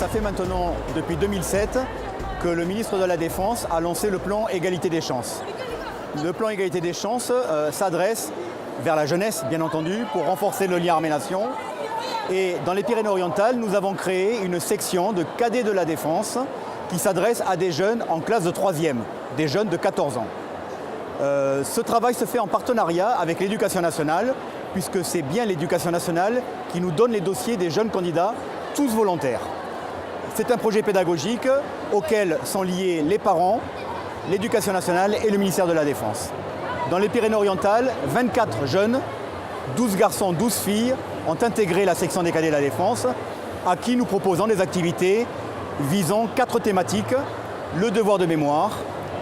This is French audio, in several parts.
Ça fait maintenant depuis 2007 que le ministre de la Défense a lancé le plan Égalité des chances. Le plan Égalité des chances s'adresse vers la jeunesse, bien entendu, pour renforcer le lien armée-nation. Et dans les Pyrénées-Orientales, nous avons créé une section de cadets de la Défense qui s'adresse à des jeunes en classe de 3e, des jeunes de 14 ans. Ce travail se fait en partenariat avec l'Éducation nationale, puisque c'est bien l'Éducation nationale qui nous donne les dossiers des jeunes candidats, tous volontaires. C'est un projet pédagogique auquel sont liés les parents, l'Éducation nationale et le ministère de la Défense. Dans les Pyrénées-Orientales, 24 jeunes, 12 garçons, 12 filles, ont intégré la section des cadets de la Défense, à qui nous proposons des activités visant 4 thématiques: le devoir de mémoire,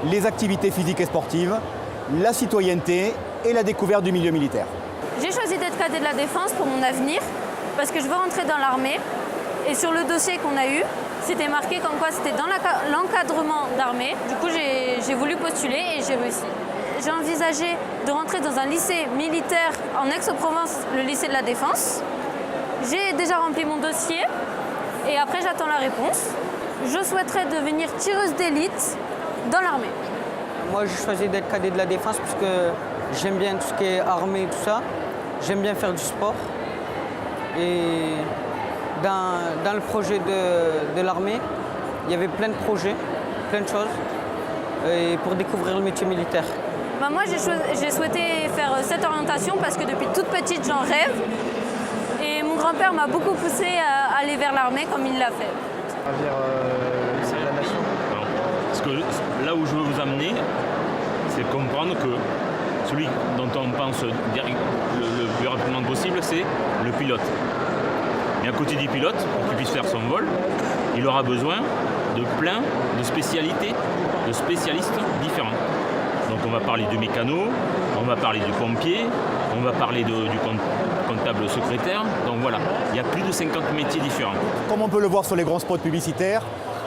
les activités physiques et sportives, la citoyenneté et la découverte du milieu militaire. J'ai choisi d'être cadet de la Défense pour mon avenir, parce que je veux rentrer dans l'armée. Et sur le dossier qu'on a eu, c'était marqué comme quoi c'était dans l'encadrement d'armée. Du coup, j'ai voulu postuler et j'ai réussi. J'ai envisagé de rentrer dans un lycée militaire en Aix-en-Provence, le lycée de la Défense. J'ai déjà rempli mon dossier et après j'attends la réponse. Je souhaiterais devenir tireuse d'élite dans l'armée. Moi, j'ai choisi d'être cadet de la Défense parce que j'aime bien tout ce qui est armée et tout ça. J'aime bien faire du sport. Et dans le projet de l'armée, il y avait plein de projets, plein de choses, et pour découvrir le métier militaire. Moi, j'ai souhaité faire cette orientation parce que depuis toute petite, j'en rêve. Et mon grand-père m'a beaucoup poussé à aller vers l'armée comme il l'a fait. Vers la nation. Parce que là où je veux vous amener, c'est comprendre que celui dont on pense le plus rapidement possible, c'est le pilote. Et à côté du pilote, pour qu'il puisse faire son vol, il aura besoin de plein de spécialités, de spécialistes différents. Donc on va parler du mécano, on va parler du pompier, on va parler du comptable secrétaire. Donc voilà, il y a plus de 50 métiers différents. Comme on peut le voir sur les grands spots publicitaires,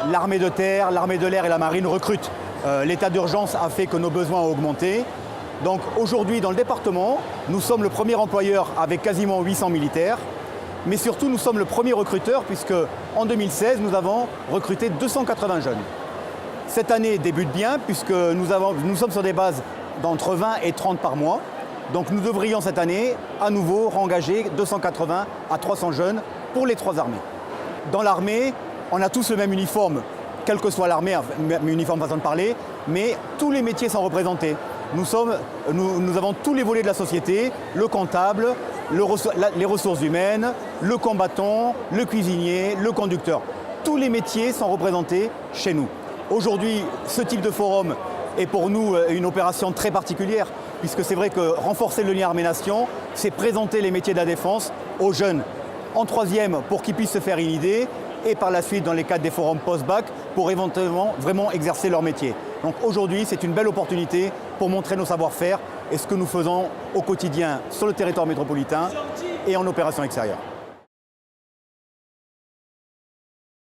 l'armée de terre, l'armée de l'air et la marine recrutent. L'état d'urgence a fait que nos besoins ont augmenté. Donc aujourd'hui, dans le département, nous sommes le premier employeur avec quasiment 800 militaires. Mais surtout, nous sommes le premier recruteur puisque en 2016, nous avons recruté 280 jeunes. Cette année débute bien puisque nous sommes sur des bases d'entre 20 et 30 par mois. Donc nous devrions cette année à nouveau rengager 280 à 300 jeunes pour les 3 armées. Dans l'armée, on a tous le même uniforme, quelle que soit l'armée, uniforme façon de parler, mais tous les métiers sont représentés. Nous avons tous les volets de la société, le comptable, les ressources humaines, le combattant, le cuisinier, le conducteur. Tous les métiers sont représentés chez nous. Aujourd'hui, ce type de forum est pour nous une opération très particulière, puisque c'est vrai que renforcer le lien armée-nation, c'est présenter les métiers de la défense aux jeunes en 3e pour qu'ils puissent se faire une idée, et par la suite dans les cadres des forums post-bac pour éventuellement vraiment exercer leur métier. Donc aujourd'hui, c'est une belle opportunité pour montrer nos savoir-faire et ce que nous faisons au quotidien sur le territoire métropolitain et en opération extérieure.